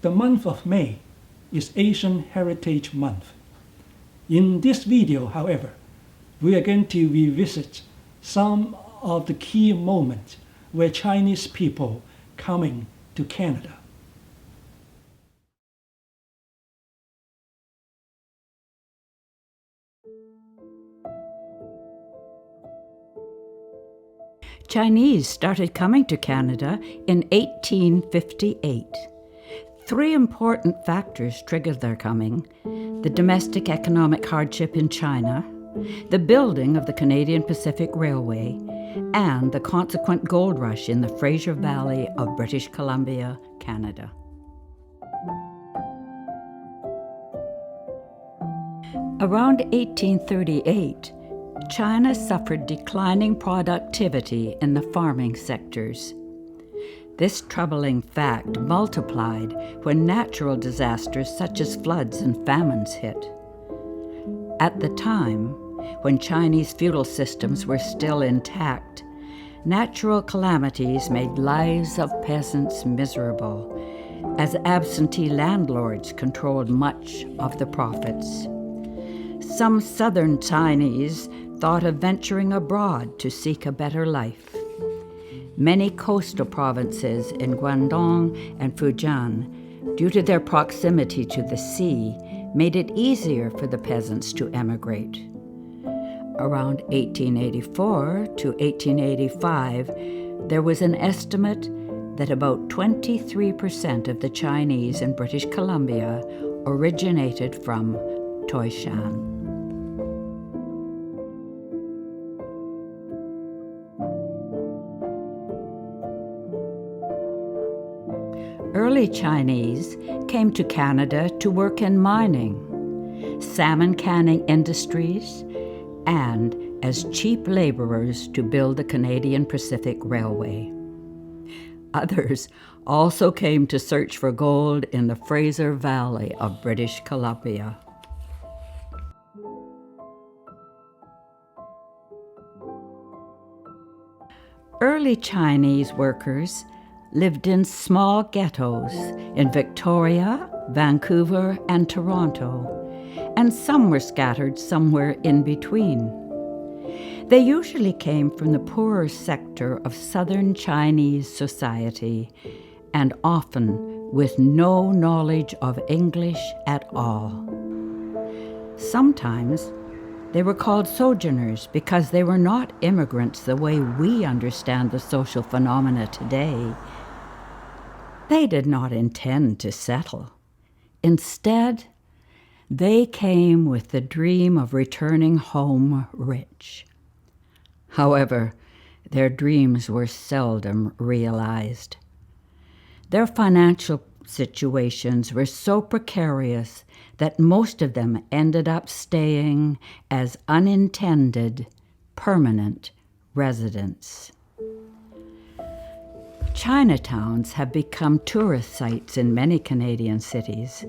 The month of May is Asian Heritage Month. In this video, however, we are going to revisit some of the key moments where Chinese people coming to Canada. Chinese started coming to Canada in 1858. Three important factors triggered their coming: the domestic economic hardship in China, the building of the Canadian Pacific Railway, and the consequent gold rush in the Fraser Valley of British Columbia, Canada. Around 1838, China suffered declining productivity in the farming sectors. This troubling fact multiplied when natural disasters such as floods and famines hit. At the time, when Chinese feudal systems were still intact, natural calamities made lives of peasants miserable, as absentee landlords controlled much of the profits. Some southern Chinese thought of venturing abroad to seek a better life. Many coastal provinces in Guangdong and Fujian, due to their proximity to the sea, made it easier for the peasants to emigrate. Around 1884 to 1885, there was an estimate that about 23% of the Chinese in British Columbia originated from Taishan. Early Chinese came to Canada to work in mining, salmon canning industries, and as cheap laborers to build the Canadian Pacific Railway. Others also came to search for gold in the Fraser Valley of British Columbia. Early Chinese workers lived in small ghettos in Victoria, Vancouver, and Toronto, and some were scattered somewhere in between. They usually came from the poorer sector of southern Chinese society, and often with no knowledge of English at all. Sometimes they were called sojourners because they were not immigrants the way we understand the social phenomena today. They did not intend to settle. Instead, they came with the dream of returning home rich. However, their dreams were seldom realized. Their financial situations were so precarious that most of them ended up staying as unintended, permanent residents. Chinatowns have become tourist sites in many Canadian cities,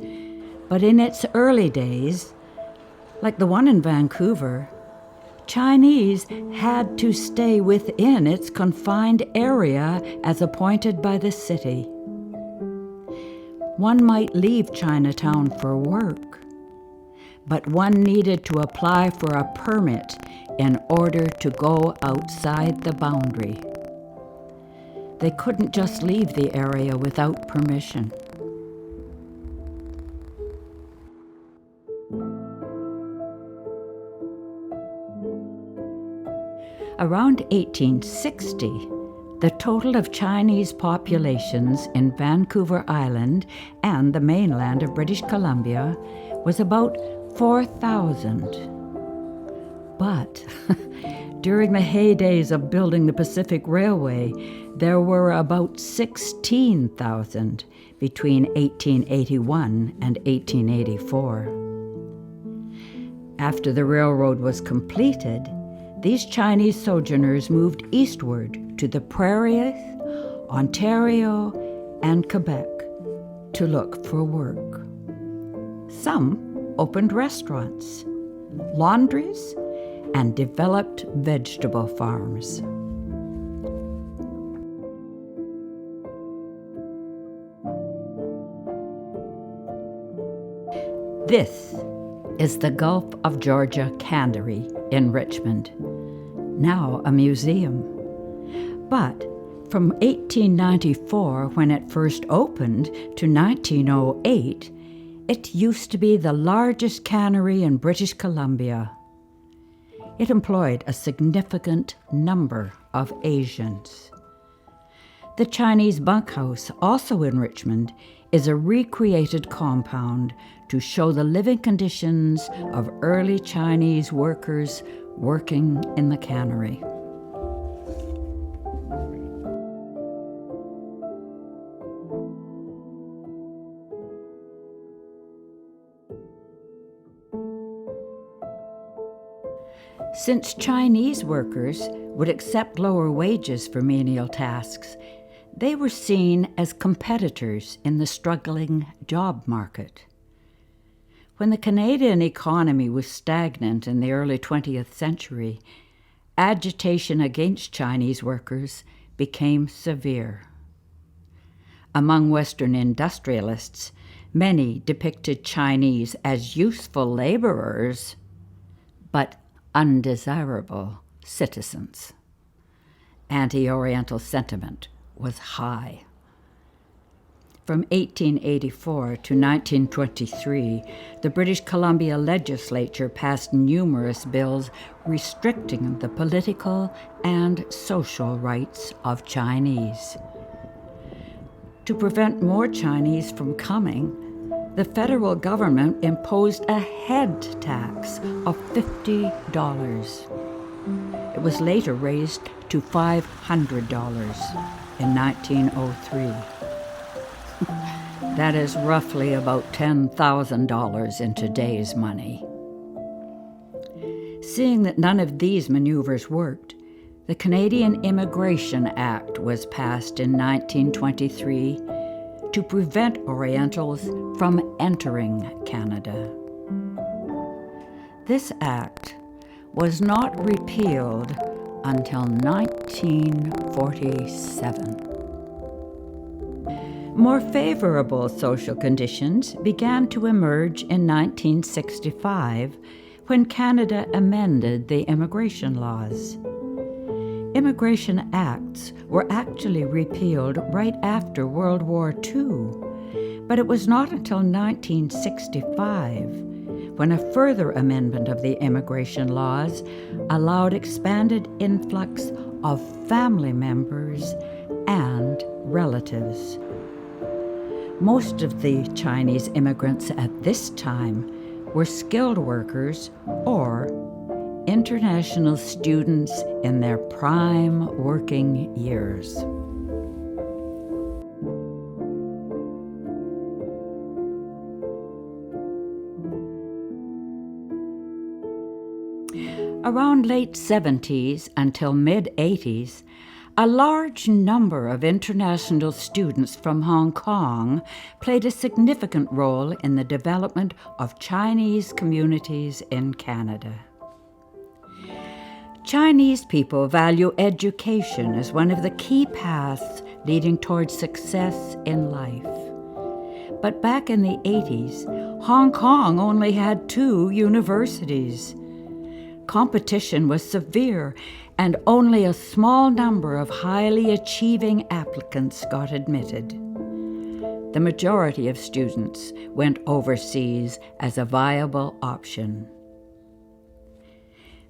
but in its early days, like the one in Vancouver, Chinese had to stay within its confined area as appointed by the city. One might leave Chinatown for work, but one needed to apply for a permit in order to go outside the boundary. They couldn't just leave the area without permission. Around 1860, the total of Chinese populations in Vancouver Island and the mainland of British Columbia was about 4,000. But during the heydays of building the Pacific Railway, there were about 16,000 between 1881 and 1884. After the railroad was completed, these Chinese sojourners moved eastward to the prairies, Ontario, and Quebec to look for work. Some opened restaurants, laundries, and developed vegetable farms. This is the Gulf of Georgia Cannery in Richmond, now a museum. But from 1894, when it first opened, to 1908, it used to be the largest cannery in British Columbia. It employed a significant number of Asians. The Chinese bunkhouse, also in Richmond, is a recreated compound to show the living conditions of early Chinese workers working in the cannery. Since Chinese workers would accept lower wages for menial tasks, they were seen as competitors in the struggling job market. When the Canadian economy was stagnant in the early 20th century, agitation against Chinese workers became severe. Among Western industrialists, many depicted Chinese as useful laborers, but undesirable citizens. Anti-Oriental sentiment was high. From 1884 to 1923, the British Columbia legislature passed numerous bills restricting the political and social rights of Chinese. To prevent more Chinese from coming, the federal government imposed a head tax of $50. It was later raised to $500 in 1903. That is roughly about $10,000 in today's money. Seeing that none of these maneuvers worked, the Canadian Immigration Act was passed in 1923 to prevent Orientals from entering Canada. This act was not repealed until 1947. More favorable social conditions began to emerge in 1965 when Canada amended the immigration laws. Immigration acts were actually repealed right after World War II, but it was not until 1965 when a further amendment of the immigration laws allowed expanded influx of family members and relatives. Most of the Chinese immigrants at this time were skilled workers or international students in their prime working years. Around late 70s until mid-80s, a large number of international students from Hong Kong played a significant role in the development of Chinese communities in Canada. Chinese people value education as one of the key paths leading towards success in life. But back in the 80s, Hong Kong only had 2 universities. Competition was severe, and only a small number of highly achieving applicants got admitted. The majority of students went overseas as a viable option.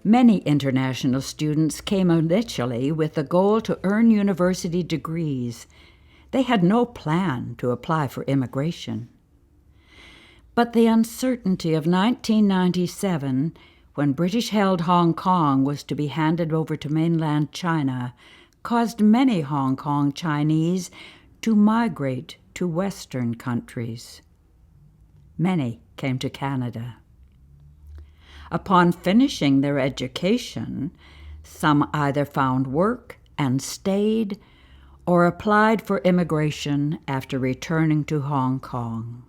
Many international students came initially with the goal to earn university degrees. They had no plan to apply for immigration. But the uncertainty of 1997, when British-held Hong Kong was to be handed over to mainland China, caused many Hong Kong Chinese to migrate to Western countries. Many came to Canada. Upon finishing their education, some either found work and stayed, or applied for immigration after returning to Hong Kong.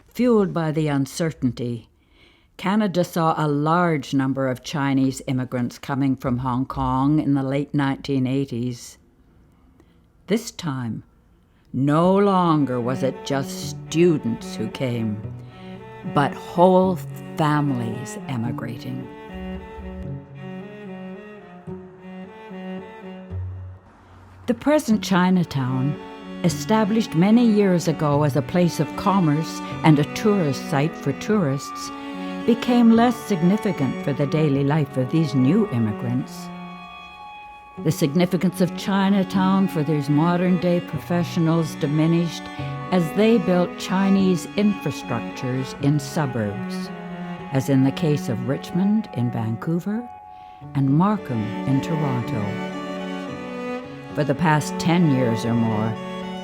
Fueled by the uncertainty, Canada saw a large number of Chinese immigrants coming from Hong Kong in the late 1980s. This time, no longer was it just students who came, but whole families emigrating. The present Chinatown, established many years ago as a place of commerce and a tourist site for tourists, became less significant for the daily life of these new immigrants. The significance of Chinatown for these modern-day professionals diminished as they built Chinese infrastructures in suburbs, as in the case of Richmond in Vancouver and Markham in Toronto. For the past 10 years or more,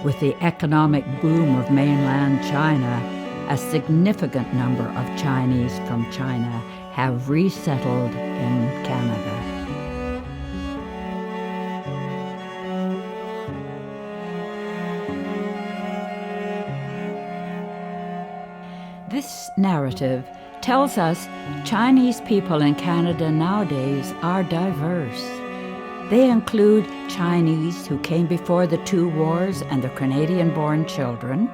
with the economic boom of mainland China, a significant number of Chinese from China have resettled in Canada. This narrative tells us Chinese people in Canada nowadays are diverse. They include Chinese who came before the 2 wars and their Canadian-born children,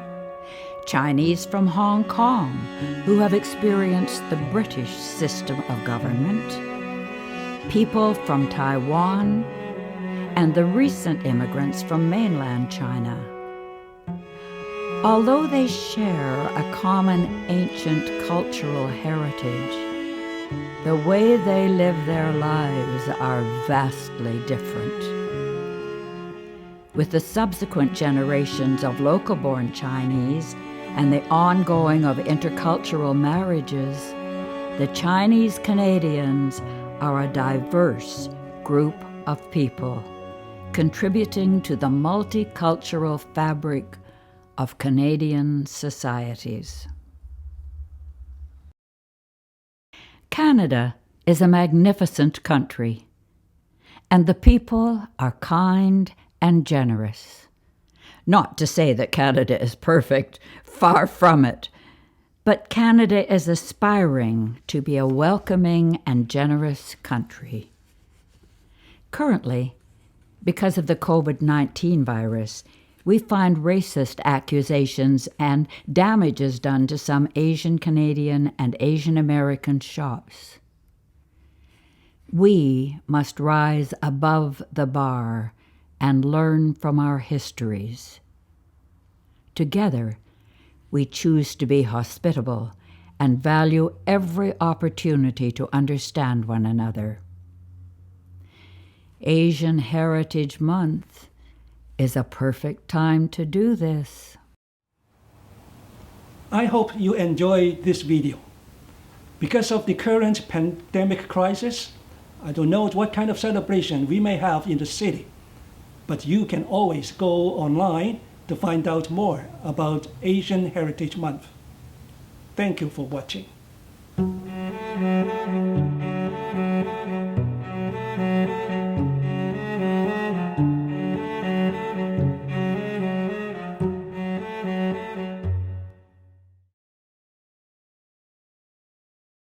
Chinese from Hong Kong who have experienced the British system of government, people from Taiwan, and the recent immigrants from mainland China. Although they share a common ancient cultural heritage, the way they live their lives are vastly different. With the subsequent generations of local-born Chinese and the ongoing of intercultural marriages, the Chinese Canadians are a diverse group of people, contributing to the multicultural fabric of Canadian societies. Canada is a magnificent country, and the people are kind and generous. Not to say that Canada is perfect, far from it, but Canada is aspiring to be a welcoming and generous country. Currently, because of the COVID-19 virus, we find racist accusations and damages done to some Asian Canadian and Asian American shops. We must rise above the bar and learn from our histories. Together, we choose to be hospitable and value every opportunity to understand one another. Asian Heritage Month is a perfect time to do this. I hope you enjoy this video. Because of the current pandemic crisis, I don't know what kind of celebration we may have in the city, but you can always go online to find out more about Asian Heritage Month. Thank you for watching.